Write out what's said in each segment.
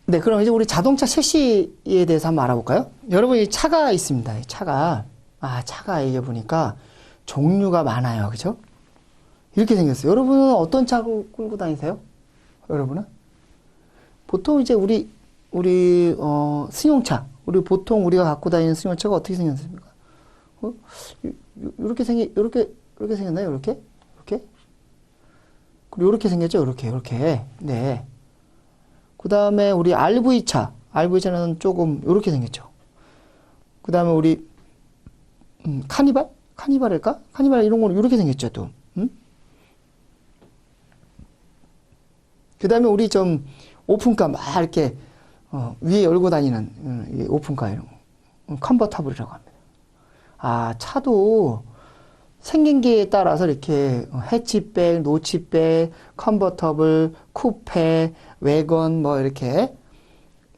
네, 그럼 이제 우리 자동차 셰시에 대해서 한번 알아볼까요? 여러분, 이 차가 있습니다. 이 차가. 차가 이제 보니까 종류가 많아요. 그죠? 이렇게 생겼어요. 여러분은 어떤 차 끌고 다니세요? 여러분은? 보통 이제 승용차. 보통 우리가 갖고 다니는 승용차가 어떻게 생겼습니까? 요렇게 생겼나요? 요렇게? 그리고 요렇게 생겼죠? 요렇게. 네. 그 다음에 우리 RV차는 조금 요렇게 생겼죠. 그 다음에 우리, 카니발일까? 카니발 이런 거는 요렇게 생겼죠, 또. 그 다음에 우리 오픈카 막 이렇게, 위에 열고 다니는, 오픈카 이런 거. 컨버터블이라고 합니다. 차도 생긴 게 따라서 이렇게 해치백, 노치백, 컨버터블, 쿠페, 외건 뭐 이렇게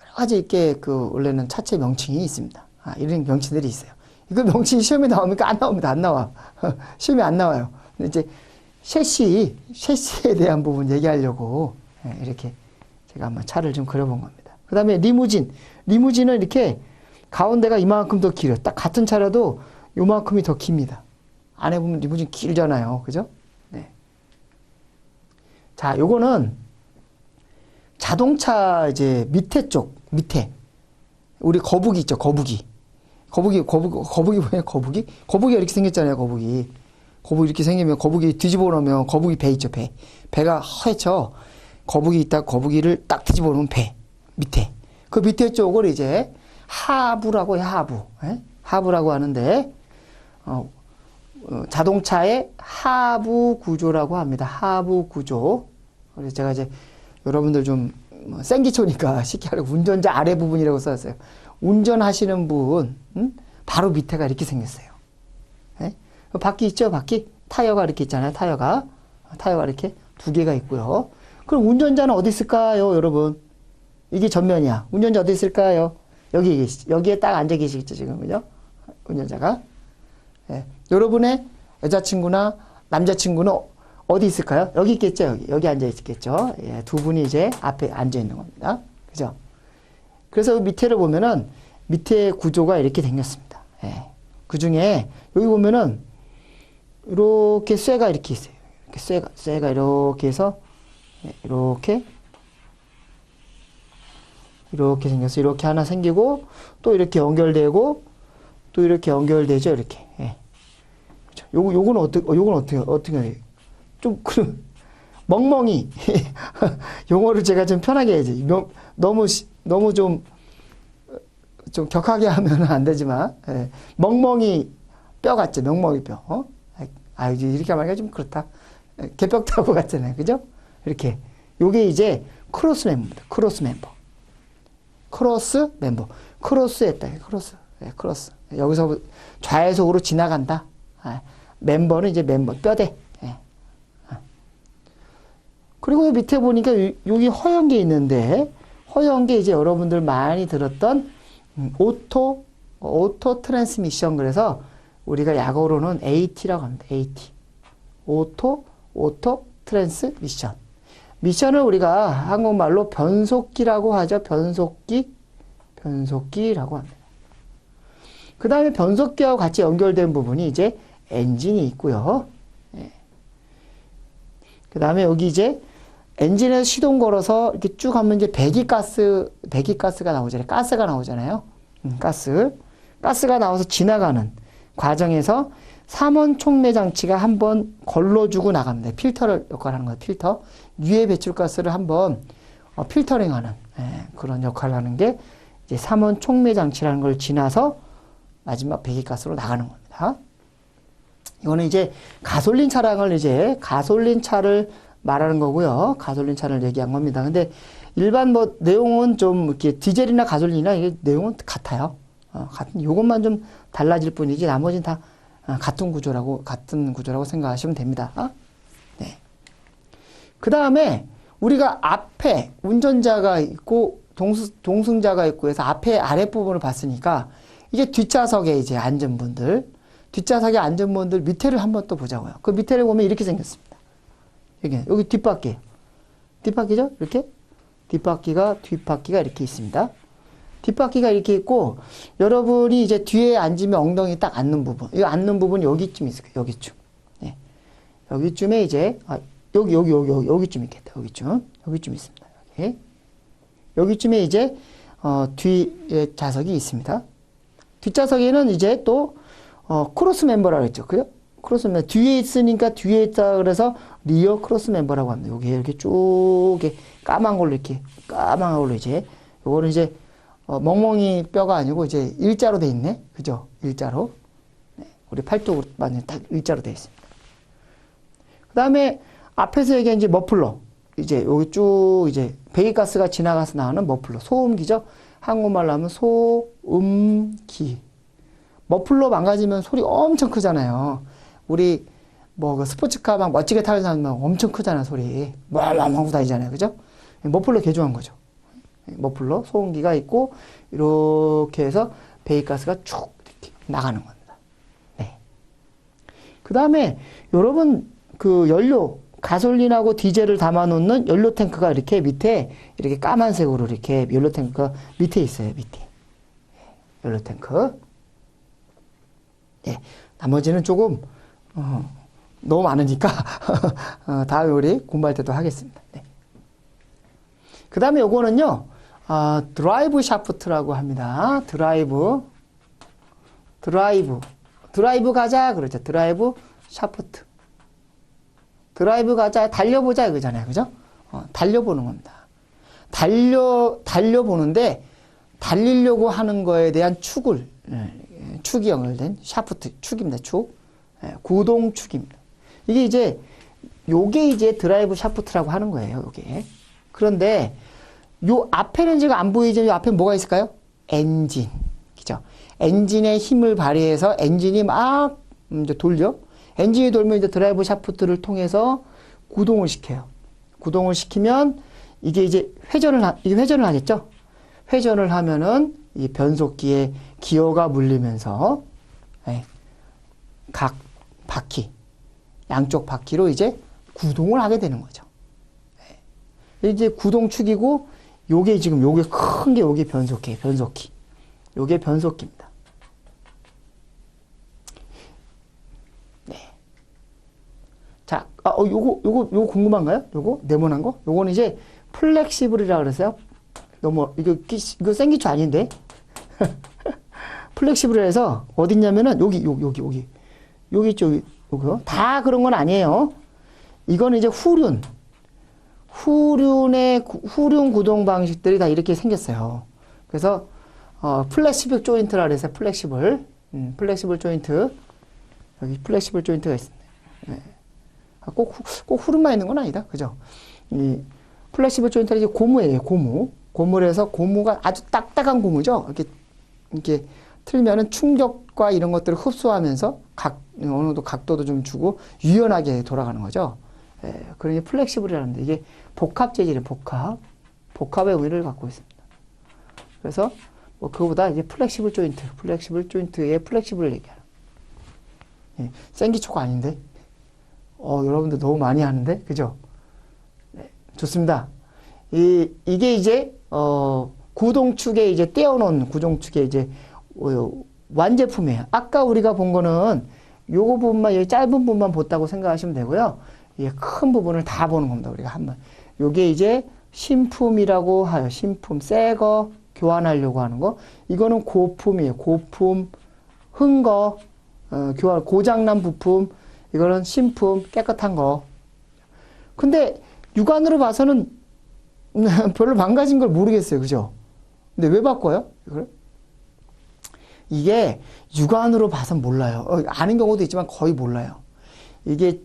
여러 가지 이렇게 원래는 차체 명칭이 있습니다. 이런 명칭들이 있어요. 이거 명칭이 시험에 나옵니까? 안 나옵니다. 안 나와. 시험에 안 나와요. 근데 이제 셰시에 대한 부분 얘기하려고 이렇게 제가 한번 차를 좀 그려본 겁니다. 그 다음에 리무진은 이렇게 가운데가 이만큼 더 길어요. 딱 같은 차라도 요만큼이 더 깁니다. 안에 보면 리무진 길잖아요. 그죠? 네. 자, 요거는 자동차 이제 밑에. 우리 거북이 있죠, 거북이 뭐예요, 거북이? 거북이가 이렇게 생겼잖아요, 거북이 이렇게 생기면 거북이 뒤집어 놓으면 거북이 배 있죠, 배가 허옇죠? 거북이 있다, 거북이를 딱 뒤집어 놓으면 밑에. 그 밑에 쪽을 이제 하부라고 해요, 하부라고 하는데, 자동차의 하부 구조라고 합니다. 하부 구조. 그래서 제가 이제 여러분들 좀 생기초니까 쉽게 하려고 운전자 아래 부분이라고 썼어요. 운전하시는 분, 바로 밑에가 이렇게 생겼어요. 네? 바퀴 있죠, 바퀴? 타이어가 이렇게 있잖아요, 타이어가 이렇게 두 개가 있고요. 그럼 운전자는 어디 있을까요, 여러분? 이게 전면이야. 운전자 어디 있을까요? 여기에 딱 앉아 계시겠죠, 지금, 그죠? 운전자가. 네. 여러분의 여자친구나 남자친구는 어디 있을까요? 여기 있겠죠, 여기 앉아 있겠죠. 예, 두 분이 이제 앞에 앉아 있는 겁니다. 그죠? 그래서 밑에를 보면은 밑에 구조가 이렇게 생겼습니다. 예. 그 중에 여기 보면은 이렇게 쇠가 이렇게 있어요. 이렇게 쇠가 이렇게 해서 이렇게 생겨서 이렇게 하나 생기고 또 이렇게 연결되고 또 이렇게 연결되죠, 이렇게. 예. 그렇죠. 요거는 어떻게 해야 돼요? 좀 멍멍이 용어를 제가 좀 편하게 해야지. 너무 좀 격하게 하면 안 되지만, 예. 멍멍이 뼈 같죠, 멍멍이 뼈. 이렇게 말하기가 좀 그렇다. 개벽타고 같잖아요, 그죠? 이렇게. 요게 이제 크로스 멤버. 크로스했다, 크로스. 예, 크로스. 여기서 좌회속으로 지나간다. 멤버는 이제 뼈대. 예. 그리고 밑에 보니까 여기 허연 게 있는데, 허연 게 이제 여러분들 많이 들었던 오토 트랜스미션. 그래서 우리가 약어로는 AT라고 합니다. AT. 오토 트랜스미션. 미션을 우리가 한국말로 변속기라고 하죠. 변속기라고 합니다. 그 다음에 변속기하고 같이 연결된 부분이 이제 엔진이 있고요. 예. 그 다음에 여기 이제 엔진에서 시동 걸어서 이렇게 쭉 하면 이제 배기가스가 나오잖아요. 가스가 나오잖아요. 가스가 나와서 지나가는 과정에서 삼원 촉매 장치가 한번 걸러주고 나갑니다. 필터를 역할하는 거예요. 필터. 유해 배출가스를 한번 필터링하는 그런 역할을 하는 게 이제 삼원 촉매 장치라는 걸 지나서 마지막 배기가스로 나가는 겁니다. 이거는 이제 가솔린 차를 말하는 거고요. 가솔린 차를 얘기한 겁니다. 근데 일반 내용은 좀 이렇게 디젤이나 가솔린이나 이게 내용은 같아요. 요것만 좀 달라질 뿐이지 나머지는 다 같은 구조라고 생각하시면 됩니다. 네. 그 다음에 우리가 앞에 운전자가 있고 동승자가 있고 해서 앞에 아랫부분을 봤으니까 이게 뒷좌석에 이제 앉은 분들 밑에를 한번 또 보자고요. 그 밑에를 보면 이렇게 생겼습니다. 여기 뒷바퀴죠? 이렇게 뒷바퀴가 이렇게 있습니다. 뒷바퀴가 이렇게 있고, 여러분이 이제 뒤에 앉으면 엉덩이 딱 앉는 부분, 이 앉는 부분 여기쯤 있을 거예요. 여기쯤. 네. 여기쯤에 이제, 여기쯤 있겠다. 여기쯤 있습니다. 여기쯤에 이제, 뒤에 좌석이 있습니다. 뒷좌석에는 이제 또, 크로스 멤버라고 했죠. 그죠? 크로스 멤버. 뒤에 있으니까 뒤에 있다 그래서 리어 크로스 멤버라고 합니다. 여기 이렇게 쭉, 까만 걸로 이제, 요거는 이제, 멍멍이 뼈가 아니고 이제 일자로 돼 있네. 그죠? 일자로. 네. 우리 팔뚝으로 완전 딱 일자로 돼 있습니다. 그 다음에 앞에서 얘기한 이제 머플러. 이제 여기 쭉 이제 배기가스가 지나가서 나오는 머플러. 소음기죠? 한국말로 하면 소음기. 머플러 망가지면 소리 엄청 크잖아요. 우리 뭐 그 스포츠카 막 멋지게 타는 사람 엄청 크잖아, 소리. 막 하고 다니잖아요. 그죠? 머플러 개조한 거죠. 머플러, 소음기가 있고, 이렇게 해서 배기가스가 쭉 이렇게 나가는 겁니다. 네. 그 다음에, 여러분, 그 연료, 가솔린하고 디젤을 담아놓는 연료 탱크가 이렇게 밑에, 이렇게 까만색으로 이렇게 연료 탱크가 밑에 있어요, 밑에. 연료 탱크. 네. 나머지는 조금, 너무 많으니까, 다음에 우리 공부할 때도 하겠습니다. 네. 그 다음에 요거는요, 드라이브 샤프트라고 합니다. 드라이브 가자. 그렇죠. 드라이브 샤프트. 드라이브 가자. 달려보자. 이거잖아요. 그죠? 달려보는 겁니다. 달려보는데, 달리려고 하는 거에 대한 축이 연결된 샤프트, 축입니다. 축. 구동축입니다. 요게 이제 드라이브 샤프트라고 하는 거예요. 요게. 그런데, 요 앞에는 지금 안 보이지만 요 앞에 뭐가 있을까요? 엔진. 그죠? 엔진의 힘을 발휘해서 엔진이 막 이제 돌려. 엔진이 돌면 이제 드라이브 샤프트를 통해서 구동을 시켜요. 구동을 시키면 이게 이제 회전을 하겠죠? 회전을 하면은 이 변속기에 기어가 물리면서 각 바퀴, 양쪽 바퀴로 이제 구동을 하게 되는 거죠. 이제 구동축이고 요게 지금 요게 큰 게 요게 변속기. 요게 변속기입니다. 네. 자, 요거 궁금한가요? 요거 네모난 거? 요거는 이제 플렉시블이라 그랬어요. 너무 이거 생기초 아닌데. 플렉시블에서 어딨냐면은 여기 있죠. 요거 다 그런 건 아니에요. 이거는 이제 후륜 구동 방식들이 다 이렇게 생겼어요. 그래서, 플렉시블 조인트라 그래서 플렉시블 조인트. 여기 플렉시블 조인트가 있습니다. 네. 꼭 후륜만 있는 건 아니다. 그죠? 이 플렉시블 조인트는 이제 고무예요. 고무라서 고무가 아주 딱딱한 고무죠. 이렇게 틀면은 충격과 이런 것들을 흡수하면서 어느 정도 각도도 좀 주고 유연하게 돌아가는 거죠. 그러니 플렉시블이라는데 이게 복합 재질이에요. 복합의 의미를 갖고 있습니다. 그래서 뭐 그거보다 이제 플렉시블 조인트의 플렉시블을 얘기하는. 생기초가 아닌데. 여러분들 너무 많이 하는데, 그죠? 네, 좋습니다. 이게 이제 구동축에 이제 떼어놓은 구동축에 이제 완제품이에요. 아까 우리가 본 거는 요거 부분만, 이 짧은 부분만 봤다고 생각하시면 되고요. 이 큰 부분을 다 보는 겁니다. 우리가 한번. 요게 이제 신품이라고 하요. 신품, 새 거 교환하려고 하는 거. 이거는 고품이에요. 고품, 흥거, 교환, 고장난 부품. 이거는 신품, 깨끗한 거. 근데 육안으로 봐서는 별로 망가진 걸 모르겠어요. 그죠? 근데 왜 바꿔요? 이걸? 이게 육안으로 봐선 몰라요. 아는 경우도 있지만 거의 몰라요. 이게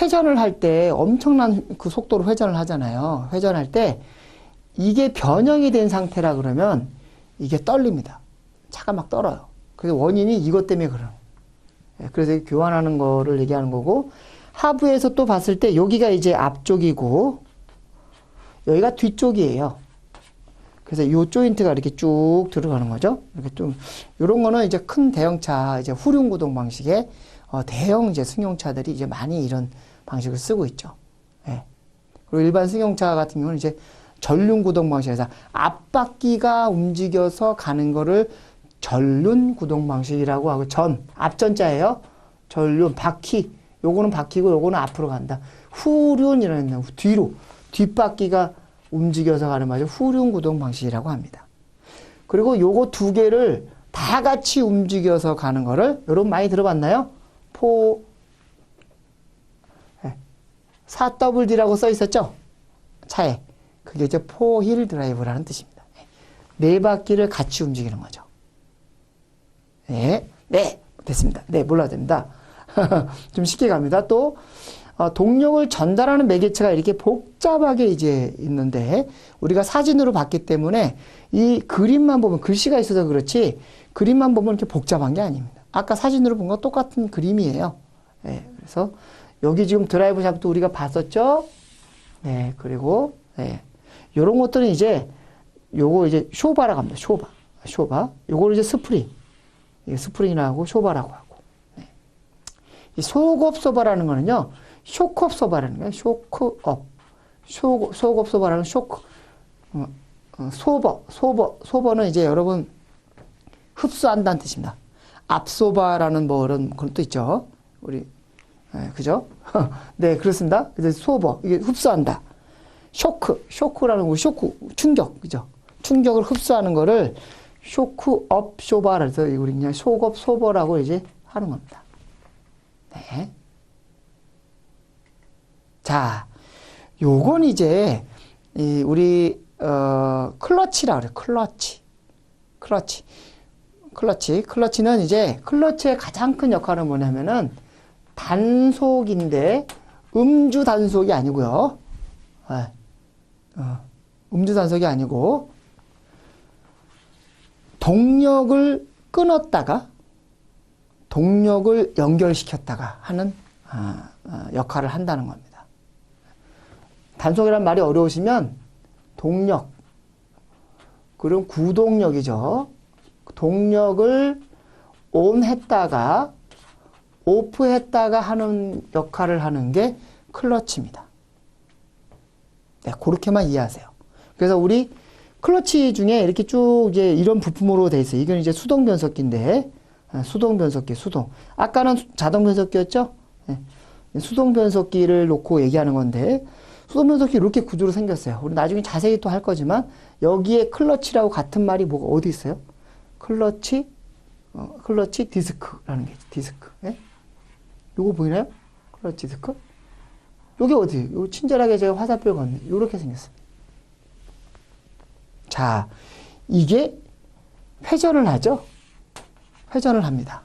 회전을 할 때 엄청난 그 속도로 회전을 하잖아요. 회전할 때 이게 변형이 된 상태라 그러면 이게 떨립니다. 차가 막 떨어요. 그래서 원인이 이것 때문에 그래요. 그래서 교환하는 거를 얘기하는 거고, 하부에서 또 봤을 때 여기가 이제 앞쪽이고 여기가 뒤쪽이에요. 그래서 이 조인트가 이렇게 쭉 들어가는 거죠. 이렇게 좀 이런 거는 이제 큰 대형차, 이제 후륜 구동 방식의 대형 이제 승용차들이 이제 많이 이런 방식을 쓰고 있죠. 예. 그리고 일반 승용차 같은 경우는 이제 전륜 구동 방식에서 앞바퀴가 움직여서 가는 거를 전륜 구동 방식이라고 하고 앞전자예요. 전륜, 바퀴. 요거는 바퀴고 요거는 앞으로 간다. 후륜이라는 뒤로, 뒷바퀴가 움직여서 가는 말이죠. 후륜 구동 방식이라고 합니다. 그리고 요거 두 개를 다 같이 움직여서 가는 거를 여러분 많이 들어봤나요? 4WD라고 써 있었죠? 차에. 그게 이제 포힐 드라이브라는 뜻입니다. 네 바퀴를 같이 움직이는 거죠. 네, 됐습니다. 네, 몰라도 됩니다. 좀 쉽게 갑니다. 또 동력을 전달하는 매개체가 이렇게 복잡하게 이제 있는데 우리가 사진으로 봤기 때문에 이 그림만 보면 글씨가 있어서 그렇지 그림만 보면 이렇게 복잡한 게 아닙니다. 아까 사진으로 본 거 똑같은 그림이에요. 네, 그래서 여기 지금 드라이브 샤프트 우리가 봤었죠? 네, 그리고 요런 것들은 이제 요거 이제 쇼바라고 합니다. 쇼바. 요거를 이제 스프링이라고 쇼바라고 하고. 네. 이 소급소바라는 거는요. 쇼크업소바라는 거예요. 소급소바라는 쇼크. 소버는 이제 여러분 흡수한다는 뜻입니다. 압소바라는 뭐 그런 또 있죠. 우리 그죠? 네, 그렇습니다. 그래서 소버 이게 흡수한다. 쇼크라는 거 충격 그죠? 충격을 흡수하는 거를 쇼크업 쇼바라 해서 우리 그냥 쇼급 소버라고 이제 하는 겁니다. 네. 자, 요건 이제 우리 클러치라 그래. 클러치는 이제 클러치의 가장 큰 역할은 뭐냐면은 단속인데 음주 단속이 아니고요. 음주 단속이 아니고 동력을 끊었다가 동력을 연결시켰다가 하는 역할을 한다는 겁니다. 단속이란 말이 어려우시면 동력, 그럼 구동력이죠. 동력을 온 했다가 오프 했다가 하는 역할을 하는 게 클러치입니다. 네, 그렇게만 이해하세요. 그래서 우리 클러치 중에 이렇게 쭉 이제 이런 부품으로 돼 있어요. 이건 이제 수동 변속기인데, 수동 변속기, 수동. 아까는 자동 변속기였죠? 네. 수동 변속기를 놓고 얘기하는 건데, 수동 변속기 이렇게 구조로 생겼어요. 우리 나중에 자세히 또 할 거지만, 여기에 클러치라고 같은 말이 뭐가 어디 있어요? 클러치 디스크라는 게 있죠. 디스크. 예? 요거 보이나요? 클러치 디스크? 요게 어디? 요 친절하게 제가 화살표 걷네. 요렇게 생겼어요. 자, 이게 회전을 하죠? 회전을 합니다.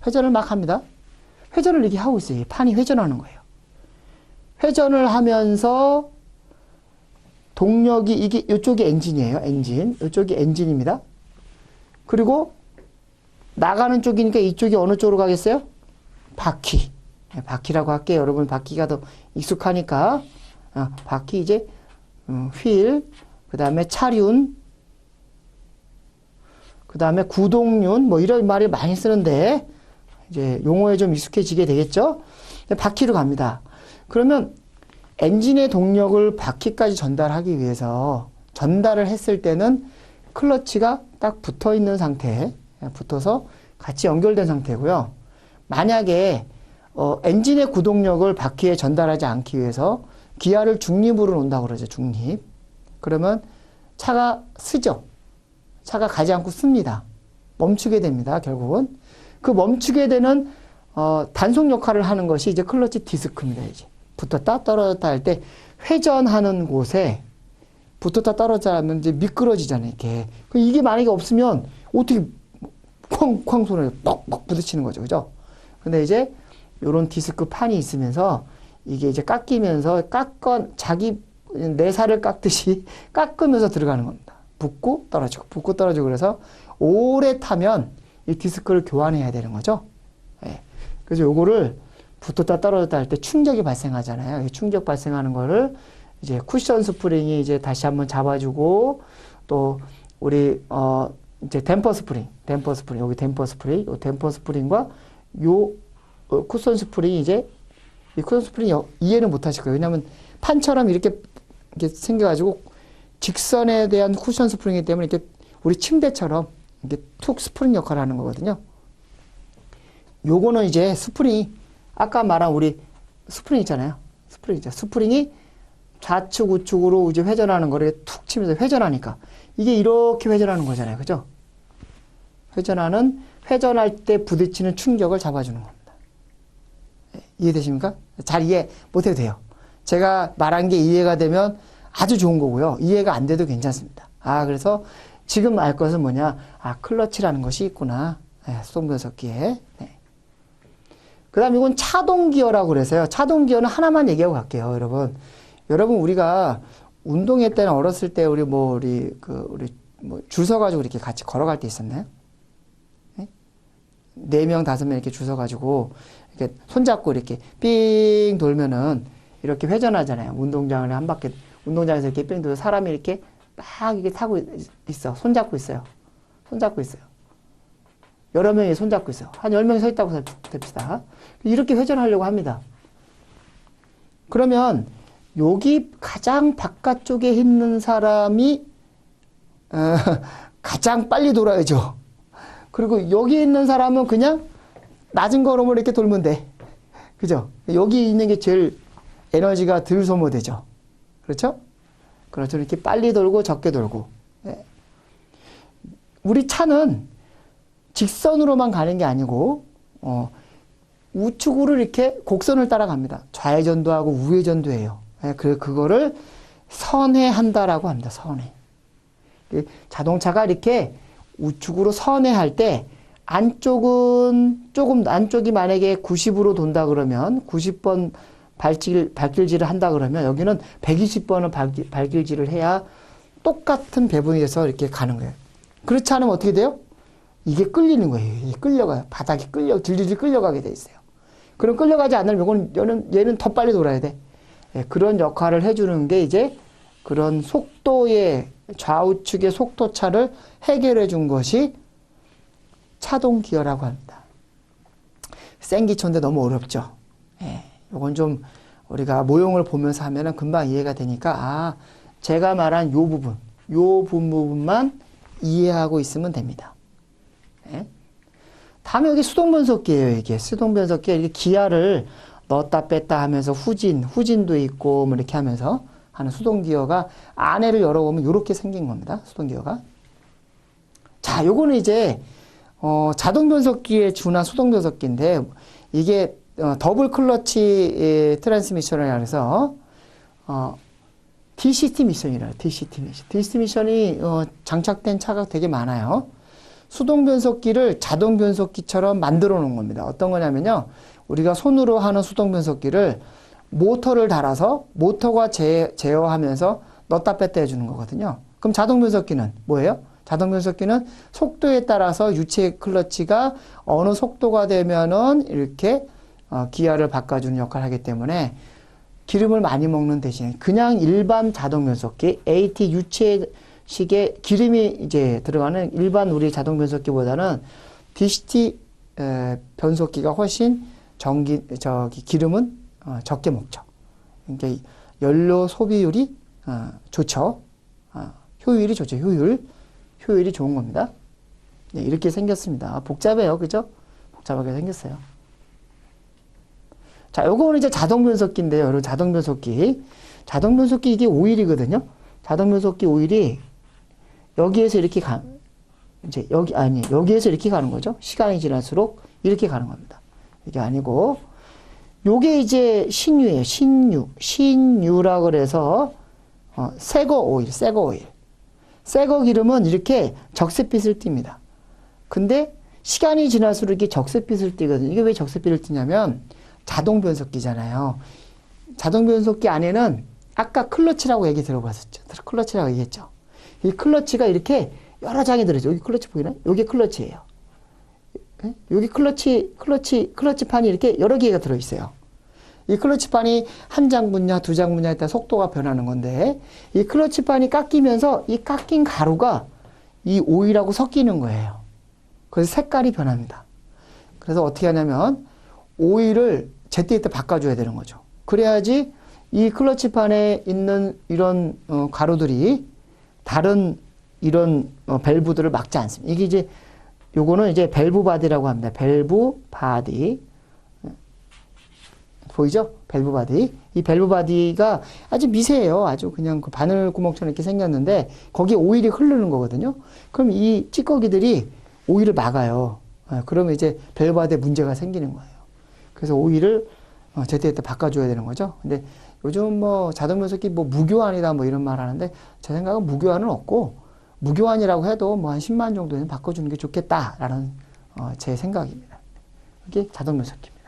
회전을 막 합니다. 회전을 이렇게 하고 있어요. 판이 회전하는 거예요. 회전을 하면서 동력이 이게 이쪽이 엔진이에요. 엔진. 이쪽이 엔진입니다. 그리고 나가는 쪽이니까 이쪽이 어느 쪽으로 가겠어요? 바퀴. 네, 바퀴라고 할게요. 여러분 바퀴가 더 익숙하니까. 바퀴 이제 휠, 그 다음에 차륜, 그 다음에 구동륜, 뭐 이런 말을 많이 쓰는데 이제 용어에 좀 익숙해지게 되겠죠? 바퀴로 갑니다. 그러면 엔진의 동력을 바퀴까지 전달하기 위해서 전달을 했을 때는 클러치가 딱 붙어 있는 상태, 붙어서 같이 연결된 상태고요. 만약에 엔진의 구동력을 바퀴에 전달하지 않기 위해서 기아를 중립으로 놓는다고 그러죠. 중립. 그러면 차가 쓰죠. 차가 가지 않고 씁니다. 멈추게 됩니다. 결국은. 그 멈추게 되는 단속 역할을 하는 것이 이제 클러치 디스크입니다. 이제 붙었다 떨어졌다 할 때 회전하는 곳에 붙었다 떨어졌다 하면 이제 미끄러지잖아요. 이렇게. 이게 만약에 없으면 어떻게 쾅쾅 소리가 뻑뻑 부딪히는 거죠. 그죠? 근데 이제 요런 디스크 판이 있으면서 이게 이제 깎이면서 자기 내 살을 깎듯이 깎으면서 들어가는 겁니다. 붙고 떨어지고 그래서 오래 타면 이 디스크를 교환해야 되는 거죠. 예. 그래서 요거를 붙었다 떨어졌다 할 때 충격이 발생하잖아요. 충격 발생하는 거를 이제 쿠션 스프링이 이제 다시 한번 잡아주고 또 우리 이제 댐퍼 스프링 여기 댐퍼 스프링과 요 쿠션 스프링이 이제 이 쿠션 스프링 이해는 못 하실 거예요. 왜냐하면 판처럼 이렇게 생겨가지고 직선에 대한 쿠션 스프링이기 때문에 이렇게 우리 침대처럼 이렇게 툭 스프링 역할을 하는 거거든요. 요거는 이제 스프링이 아까 말한 우리 스프링 있잖아요. 스프링 있죠. 스프링이 좌측 우측으로 이제 회전하는 거를 툭 치면서 회전하니까 이게 이렇게 회전하는 거잖아요. 그죠? 회전할 때 부딪히는 충격을 잡아주는 겁니다. 이해되십니까? 잘 이해 못해도 돼요. 제가 말한 게 이해가 되면 아주 좋은 거고요. 이해가 안 돼도 괜찮습니다. 그래서 지금 알 것은 뭐냐? 클러치라는 것이 있구나. 수동 변속기에. 네. 그 다음 이건 차동 기어라고 그래서요. 차동 기어는 하나만 얘기하고 갈게요, 여러분. 여러분, 우리가 운동회 때는 어렸을 때 우리 줄 서가지고 이렇게 같이 걸어갈 때 있었나요? 네 명, 5명 이렇게 줄 서가지고 이렇게 손잡고 이렇게 삥 돌면은 이렇게 회전하잖아요. 운동장을 한 바퀴, 운동장에서 이렇게 삥 돌면 사람이 이렇게 막 이게 타고 있어. 손잡고 있어요. 여러 명이 손잡고 있어요. 한 10명이 서 있다고 됩시다. 이렇게 회전하려고 합니다. 그러면 여기 가장 바깥쪽에 있는 사람이 가장 빨리 돌아야죠. 그리고 여기 있는 사람은 그냥 낮은 걸음으로 이렇게 돌면 돼. 그죠? 여기 있는 게 제일 에너지가 덜 소모되죠. 그렇죠? 그렇죠. 이렇게 빨리 돌고 적게 돌고. 네. 우리 차는 직선으로만 가는 게 아니고 우측으로 이렇게 곡선을 따라갑니다. 좌회전도 하고 우회전도 해요. 네. 그거를 선회한다라고 합니다. 선회. 자동차가 이렇게 우측으로 선회할 때 안쪽이 만약에 90으로 돈다 그러면 90번 발길질을 한다 그러면 여기는 120번을 발길질을 해야 똑같은 배분이 돼서 이렇게 가는 거예요. 그렇지 않으면 어떻게 돼요? 이게 끌리는 거예요. 이게 끌려가요. 바닥이 질질 끌려가게 돼 있어요. 그럼 끌려가지 않으면 얘는 더 빨리 돌아야 돼. 예, 그런 역할을 해주는 게 이제 그런 속도의 좌우측의 속도 차를 해결해 준 것이 차동 기어라고 합니다. 생기초인데 너무 어렵죠. 예, 요건 좀 우리가 모형을 보면서 하면은 금방 이해가 되니까 제가 말한 요 부분만 이해하고 있으면 됩니다. 예. 다음에 여기 수동변속기예요. 이게 수동변속기에 이렇게 기아를 넣었다 뺐다 하면서 후진도 있고 뭐 이렇게 하면서 하는 수동기어가 안에를 열어보면 이렇게 생긴 겁니다. 수동기어가. 자, 요거는 이제 자동변속기에 준한 수동변속기인데 이게 더블 클러치 트랜스미션이라 해서 DCT 미션이라요. DCT 미션이 장착된 차가 되게 많아요. 수동 변속기를 자동 변속기처럼 만들어 놓은 겁니다. 어떤 거냐면요. 우리가 손으로 하는 수동 변속기를 모터를 달아서 모터가 제어하면서 넣었다 뺐다 해주는 거거든요. 그럼 자동 변속기는 뭐예요? 자동 변속기는 속도에 따라서 유체 클러치가 어느 속도가 되면은 이렇게 기아를 바꿔주는 역할을 하기 때문에 기름을 많이 먹는 대신에 그냥 일반 자동 변속기 AT 유체식의 기름이 이제 들어가는 일반 우리 자동 변속기보다는 DCT 변속기가 훨씬 기름은 적게 먹죠. 그러니까 연료 소비율이 좋죠. 효율이 좋죠. 효율이 좋은 겁니다. 네, 이렇게 생겼습니다. 복잡해요. 그죠? 복잡하게 생겼어요. 자, 요거는 이제 자동 변속기인데요. 여러분, 자동 변속기 이게 오일이거든요. 자동 변속기 오일이 여기에서 이렇게 여기에서 이렇게 가는 거죠. 시간이 지날수록 이렇게 가는 겁니다. 이게 아니고, 요게 이제 신유예요. 신유라 그래서, 새거 오일. 새거 기름은 이렇게 적색빛을 띱니다. 근데 시간이 지날수록 이렇게 적색빛을 띠거든요. 이게 왜 적색빛을 띠냐면, 자동 변속기잖아요. 자동 변속기 안에는 아까 클러치라고 얘기 들어봤었죠. 클러치라고 얘기했죠. 이 클러치가 이렇게 여러 장이 들어있죠. 여기 클러치 보이나요? 여기 클러치예요. 여기 클러치판이 이렇게 여러 개가 들어있어요. 이 클러치판이 한 장 분야, 두 장 분야에 따라 속도가 변하는 건데 이 클러치판이 깎이면서 이 깎인 가루가 이 오일하고 섞이는 거예요. 그래서 색깔이 변합니다. 그래서 어떻게 하냐면 오일을 제때제때 바꿔줘야 되는 거죠. 그래야지 이 클러치판에 있는 이런 가루들이 다른 이런 밸브들을 막지 않습니다. 이게 이제 요거는 이제 밸브 바디라고 합니다. 밸브 바디. 보이죠? 밸브 바디. 이 밸브 바디가 아주 미세해요. 아주 그냥 그 바늘 구멍처럼 이렇게 생겼는데 거기에 오일이 흐르는 거거든요. 그럼 이 찌꺼기들이 오일을 막아요. 그러면 이제 밸브 바디에 문제가 생기는 거예요. 그래서 오일을 제때제때 바꿔줘야 되는 거죠. 근데 요즘 뭐 자동 변속기 뭐 무교환이다 뭐 이런 말 하는데 제 생각은 무교환은 없고 무교환이라고 해도 뭐 한 10만 정도는 바꿔주는 게 좋겠다라는 제 생각입니다. 이게 자동 변속기입니다.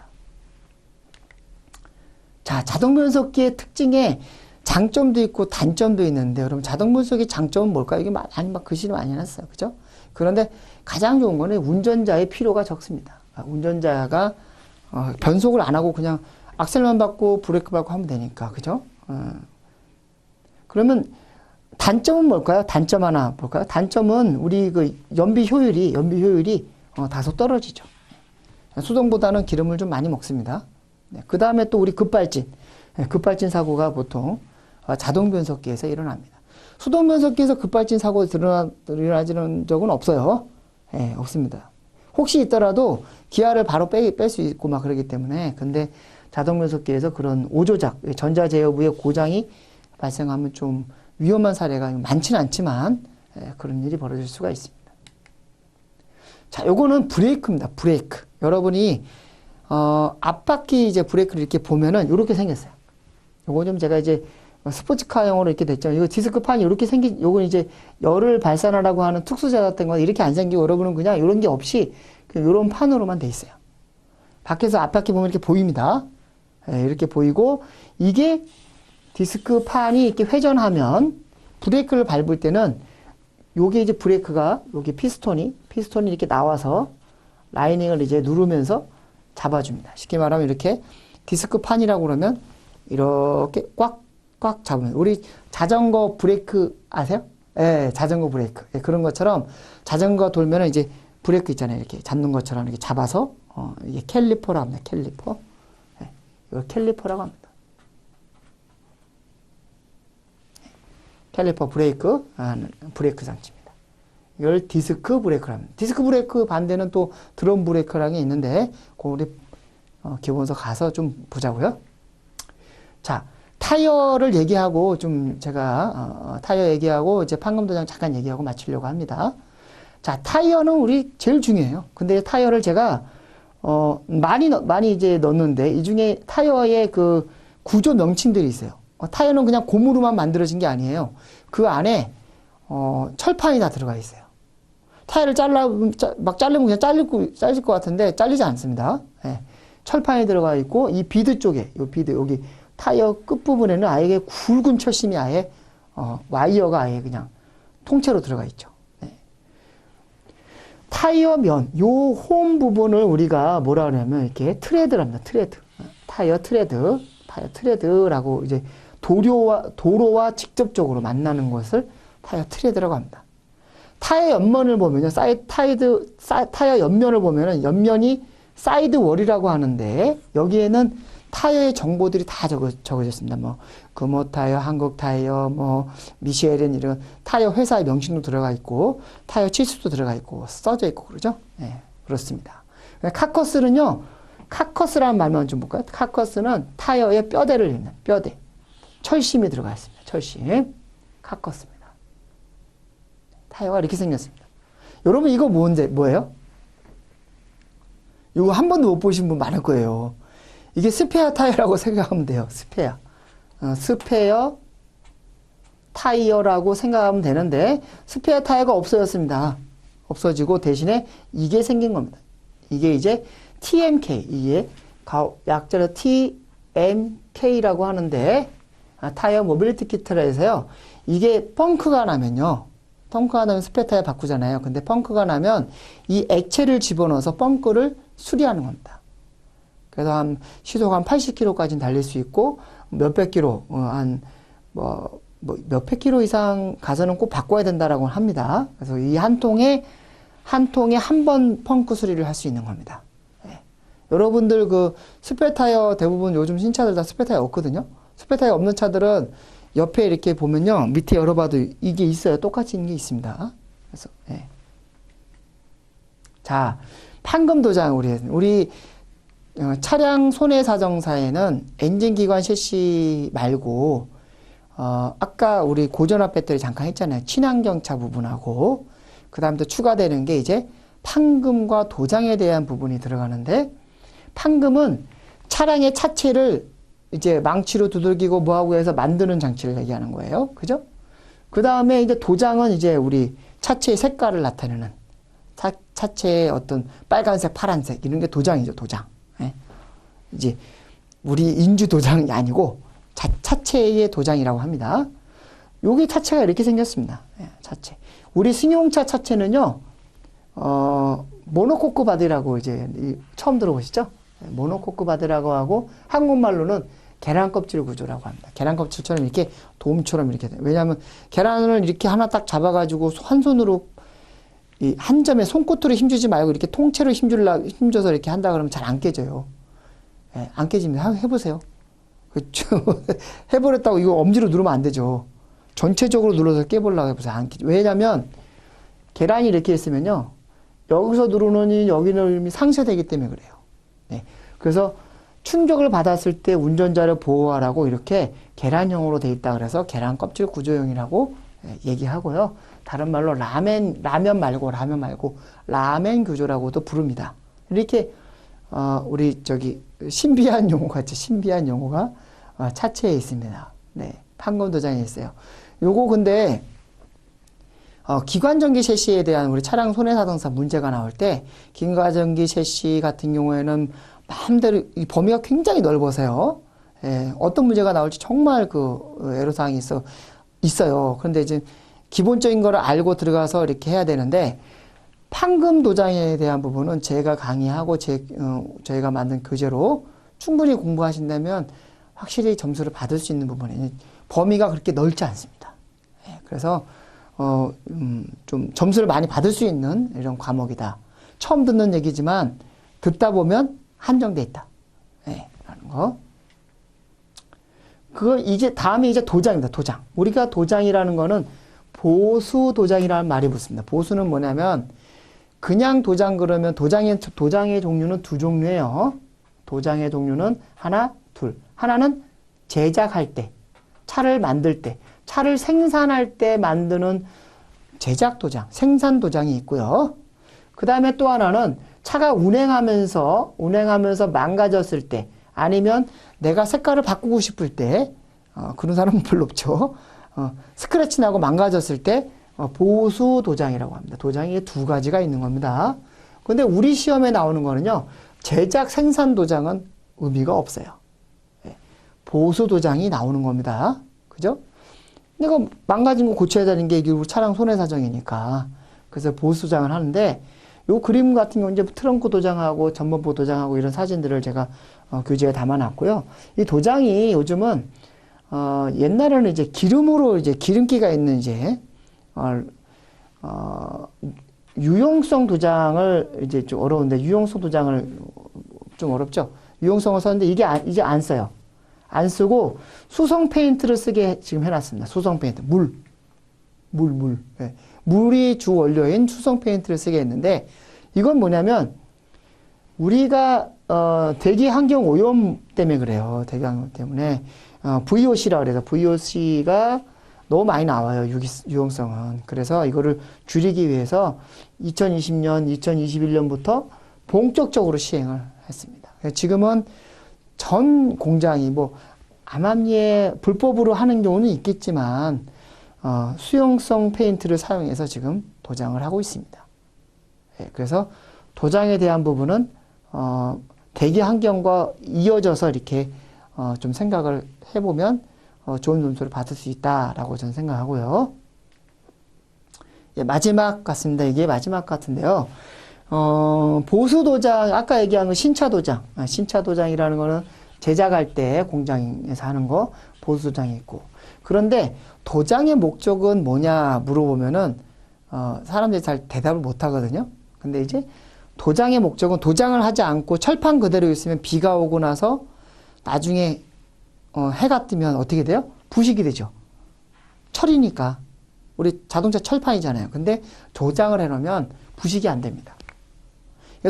자, 자동 변속기의 특징에 장점도 있고 단점도 있는데, 여러분 자동 변속기 장점은 뭘까요? 이게 막 글씨를 많이 해놨어요. 그죠? 그런데 가장 좋은 거는 운전자의 필요가 적습니다. 운전자가 변속을 안 하고 그냥 악셀만 밟고 브레이크 밟고 하면 되니까. 그죠? 그러면 단점은 뭘까요? 단점 하나 볼까요? 단점은 우리 그 연비 효율이 다소 떨어지죠. 수동보다는 기름을 좀 많이 먹습니다. 네, 그 다음에 또 우리 급발진 사고가 보통 자동 변속기에서 일어납니다. 수동 변속기에서 급발진 사고 일어나지는 적은 없어요. 네, 없습니다. 혹시 있더라도 기아를 바로 뺄 수 있고 막 그러기 때문에. 근데 자동 변속기에서 그런 오조작, 전자제어부의 고장이 발생하면 좀 위험한 사례가 많지는 않지만 그런 일이 벌어질 수가 있습니다. 자, 요거는 브레이크입니다. 브레이크. 여러분이 앞바퀴 이제 브레이크를 이렇게 보면은 이렇게 생겼어요. 요거 좀 제가 이제 스포츠카용으로 이렇게 됐죠. 이거 디스크판이 이렇게 요건 이제 열을 발산하라고 하는 특수제작된 건 이렇게 안 생기고 여러분은 그냥 이런 게 없이 그냥 이런 판으로만 돼 있어요. 밖에서 앞바퀴 보면 이렇게 보입니다. 이렇게 보이고 이게 디스크판이 이렇게 회전하면 브레이크를 밟을 때는 요게 이제 브레이크가 여기 피스톤이 이렇게 나와서 라이닝을 이제 누르면서 잡아줍니다. 쉽게 말하면 이렇게 디스크판이라고 그러면 이렇게 꽉 잡으면 우리 자전거 브레이크 아세요? 예, 자전거 브레이크. 예, 그런 것처럼 자전거 돌면은 이제 브레이크 있잖아요. 이렇게 잡는 것처럼 이렇게 잡아서 이게 캘리퍼라고 합니다. 캘리퍼. 예, 이걸 캘리퍼라고 합니다. 캘리퍼 브레이크 장치입니다. 이걸 디스크 브레이크라고 합니다. 디스크 브레이크 반대는 또 드럼 브레이크라는 게 있는데 그거 우리 기본서 가서 좀 보자고요. 자, 타이어를 얘기하고 좀 제가 타이어 얘기하고 이제 판검도장 잠깐 얘기하고 마치려고 합니다. 자, 타이어는 우리 제일 중요해요. 근데 타이어를 제가 많이 이제 넣었는데 이 중에 타이어의 그 구조 명칭들이 있어요. 타이어는 그냥 고무로만 만들어진 게 아니에요. 그 안에 철판이 다 들어가 있어요. 타이어를 막 자르면 그냥 잘릴 것 같은데 잘리지 않습니다. 예. 철판이 들어가 있고 이 비드 쪽에 여기 타이어 끝부분에는 아예 굵은 철심이 아예 와이어가 아예 그냥 통째로 들어가 있죠. 네. 타이어 면, 요 홈 부분을 우리가 뭐라 그러냐면 이렇게 트레드랍니다. 트레드. 타이어 트레드라고 이제 도로와 직접적으로 만나는 것을 타이어 트레드라고 합니다. 타이어 옆면을 보면요. 타이어 옆면을 보면은 옆면이 사이드 월이라고 하는데 여기에는 타이어의 정보들이 다 적어졌습니다. 뭐 금호 타이어, 한국 타이어, 뭐 미쉐린 이런 타이어 회사의 명칭도 들어가 있고 타이어 치수도 들어가 있고 써져 있고 그러죠. 네, 그렇습니다. 카커스라는 말만 좀 볼까요? 카커스는 타이어의 뼈대를 잇는 뼈대, 철심이 들어가 있습니다. 철심, 카커스입니다. 타이어가 이렇게 생겼습니다. 여러분 이거 뭐예요? 이거 한 번도 못 보신 분 많을 거예요. 이게 스페어 타이어라고 생각하면 돼요. 스페어 타이어라고 생각하면 되는데 스페어 타이어가 없어졌습니다. 없어지고 대신에 이게 생긴 겁니다. 이게 이제 TMK, 이게 약자로 TMK라고 하는데 타이어 모빌리티 키트라 해서요. 이게 펑크가 나면 스페어 타이어 바꾸잖아요. 근데 펑크가 나면 이 액체를 집어넣어서 펑크를 수리하는 겁니다. 그래서 시속 한 80km까지는 달릴 수 있고 몇백 킬로, 몇백 킬로 이상 가서는 꼭 바꿔야 된다라고 합니다. 그래서 이 한 통에 한 번 펑크 수리를 할 수 있는 겁니다. 네. 여러분들 그 스페어 타이어 대부분 요즘 신차들 다 스페어 타이어 없거든요. 스페어 타이어 없는 차들은 옆에 이렇게 보면요. 밑에 열어봐도 이게 있어요. 똑같이 있는 게 있습니다. 그래서, 예. 자, 판금 도장, 우리 차량 손해사정사에는 엔진 기관 셰시 말고, 아까 우리 고전압 배터리 잠깐 했잖아요. 친환경차 부분하고, 그 다음 또 추가되는 게 이제 판금과 도장에 대한 부분이 들어가는데, 판금은 차량의 차체를 이제 망치로 두들기고 뭐하고 해서 만드는 장치를 얘기하는 거예요. 그죠? 그 다음에 이제 도장은 이제 우리 차체의 색깔을 나타내는 차체의 어떤 빨간색, 파란색 이런 게 도장이죠. 도장. 예. 이제 우리 인주 도장이 아니고 차체의 도장이라고 합니다. 여기 차체가 이렇게 생겼습니다. 예, 차체. 우리 승용차 차체는요, 모노코크 바디라고 이제 처음 들어보시죠? 모노코크 바디라고 하고 한국말로는 계란 껍질 구조라고 합니다. 계란 껍질처럼 이렇게 돔처럼 이렇게 돼요. 왜냐하면 계란을 이렇게 하나 딱 잡아가지고 한 손으로 이 한 점에 손끝으로 힘주지 말고 이렇게 통째로 힘줘서 이렇게 한다 그러면 잘 안 깨져요. 예, 안 깨집니다. 해보세요. 그렇죠. 해버렸다고 이거 엄지로 누르면 안 되죠. 전체적으로 눌러서 깨보려고 해보세요. 안 깨져. 왜냐하면 계란이 이렇게 있으면요. 여기서 누르느니 여기 누르니 상쇄되기 때문에 그래요. 네. 그래서 충격을 받았을 때 운전자를 보호하라고 이렇게 계란형으로 돼 있다 그래서 계란 껍질 구조형이라고 얘기하고요. 다른 말로 라면 말고 라멘 구조라고도 부릅니다. 이렇게 우리 신비한 용어가 있죠. 신비한 용어가 차체에 있습니다. 네, 판금 도장에 있어요. 요거 근데 기관전기 셰시에 대한 우리 차량 손해사정사 문제가 나올 때 기관전기 셰시 같은 경우에는 마음대로 이 범위가 굉장히 넓어서요. 예, 어떤 문제가 나올지 정말 애로사항이 있어요. 그런데 이제 기본적인 거를 알고 들어가서 이렇게 해야 되는데 판금 도장에 대한 부분은 제가 강의하고 저희가 만든 교재로 충분히 공부하신다면 확실히 점수를 받을 수 있는 부분이 범위가 그렇게 넓지 않습니다. 예, 그래서 좀 점수를 많이 받을 수 있는 이런 과목이다. 처음 듣는 얘기지만 듣다 보면 한정돼 있다. 예, 라는 거. 다음에 이제 도장입니다. 도장. 우리가 도장이라는 거는 보수 도장이라는 말이 붙습니다. 보수는 뭐냐면 그냥 도장 그러면 도장의 종류는 두 종류예요. 도장의 종류는 하나, 둘. 하나는 제작할 때, 차를 만들 때, 차를 생산할 때 만드는 제작 도장, 생산 도장이 있고요. 그 다음에 또 하나는 차가 운행하면서 망가졌을 때, 아니면 내가 색깔을 바꾸고 싶을 때, 그런 사람은 별로 없죠. 스크래치 나고 망가졌을 때, 보수 도장이라고 합니다. 도장이 두 가지가 있는 겁니다. 근데 우리 시험에 나오는 거는요, 제작 생산 도장은 의미가 없어요. 보수 도장이 나오는 겁니다. 그죠? 내가 망가진 거 고쳐야 되는 게 이게 차량 손해사정이니까. 그래서 보수 도장을 하는데, 요 그림 같은 경우 이제 트렁크 도장하고 전번부 도장하고 이런 사진들을 제가 교재에 담아놨고요. 이 도장이 요즘은 옛날에는 이제 기름으로 이제 기름기가 있는 이제 유용성 도장을 이제 좀 어려운데 유용성 도장을 좀 어렵죠. 유용성을 썼는데 이게 이제 안 써요. 안 쓰고 수성 페인트를 쓰게 지금 해놨습니다. 수성 페인트 물. 네. 물이 주 원료인 수성 페인트를 쓰게 했는데 이건 뭐냐면 우리가 대기 환경 오염 때문에 그래요. 대기 환경 때문에 VOC라고 그래서 VOC가 너무 많이 나와요. 유용성은. 그래서 이거를 줄이기 위해서 2020년, 2021년부터 본격적으로 시행을 했습니다. 지금은 전 공장이 암암리에 불법으로 하는 경우는 있겠지만 수용성 페인트를 사용해서 지금 도장을 하고 있습니다. 예, 그래서 도장에 대한 부분은 대기 환경과 이어져서 이렇게 좀 생각을 해보면 좋은 점수를 받을 수 있다라고 저는 생각하고요. 예, 마지막 같습니다. 이게 마지막 같은데요. 보수 도장, 아까 얘기한 거 신차 도장. 신차 도장이라는 거는 제작할 때 공장에서 하는 거 보수 도장이 있고. 그런데 도장의 목적은 뭐냐 물어보면은 사람들이 잘 대답을 못 하거든요. 근데 이제 도장의 목적은 도장을 하지 않고 철판 그대로 있으면 비가 오고 나서 나중에 해가 뜨면 어떻게 돼요? 부식이 되죠. 철이니까. 우리 자동차 철판이잖아요. 근데 도장을 해놓으면 부식이 안 됩니다.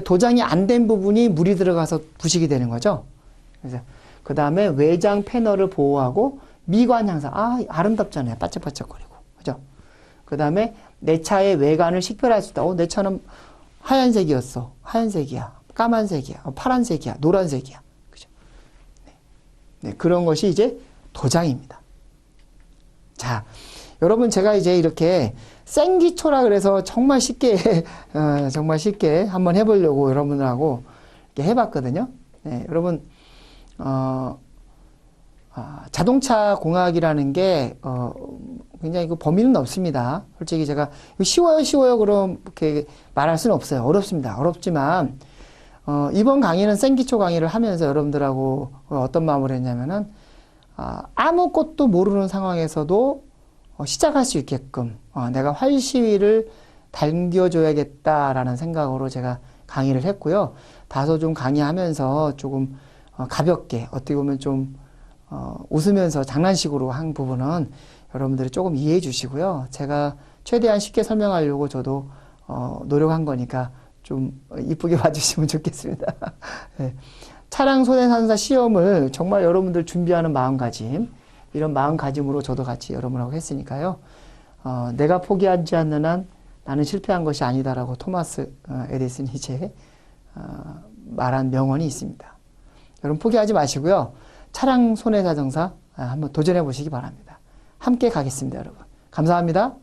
도장이 안 된 부분이 물이 들어가서 부식이 되는 거죠. 그래서 그 다음에 외장 패널을 보호하고 미관 향상. 아름답잖아요. 반짝반짝거리고. 그죠? 그 다음에 내 차의 외관을 식별할 수 있다. 내 차는 하얀색이었어. 하얀색이야. 까만색이야. 파란색이야. 노란색이야. 그죠? 네, 그런 것이 이제 도장입니다. 자, 여러분 제가 이제 이렇게 생기초라 그래서 정말 쉽게 정말 쉽게 한번 해보려고 여러분들하고 이렇게 해봤거든요. 네, 여러분 자동차 공학이라는 게 굉장히 그 범위는 없습니다. 솔직히 제가 쉬워요 그럼 이렇게 말할 수는 없어요. 어렵습니다. 어렵지만 이번 강의는 생기초 강의를 하면서 여러분들하고 어떤 마음으로 했냐면은 아무것도 모르는 상황에서도 시작할 수 있게끔 내가 활시위를 당겨줘야겠다라는 생각으로 제가 강의를 했고요. 다소 좀 강의하면서 조금 가볍게 어떻게 보면 좀 웃으면서 장난식으로 한 부분은 여러분들이 조금 이해해 주시고요. 제가 최대한 쉽게 설명하려고 저도 노력한 거니까 좀 이쁘게 봐주시면 좋겠습니다. 네. 차량 손해산사 시험을 정말 여러분들 준비하는 마음가짐, 이런 마음가짐으로 저도 같이 여러분하고 했으니까요. 내가 포기하지 않는 한 나는 실패한 것이 아니다라고 토마스 에디슨 니체의 말한 명언이 있습니다. 여러분 포기하지 마시고요. 차량 손해사정사 한번 도전해 보시기 바랍니다. 함께 가겠습니다, 여러분. 감사합니다.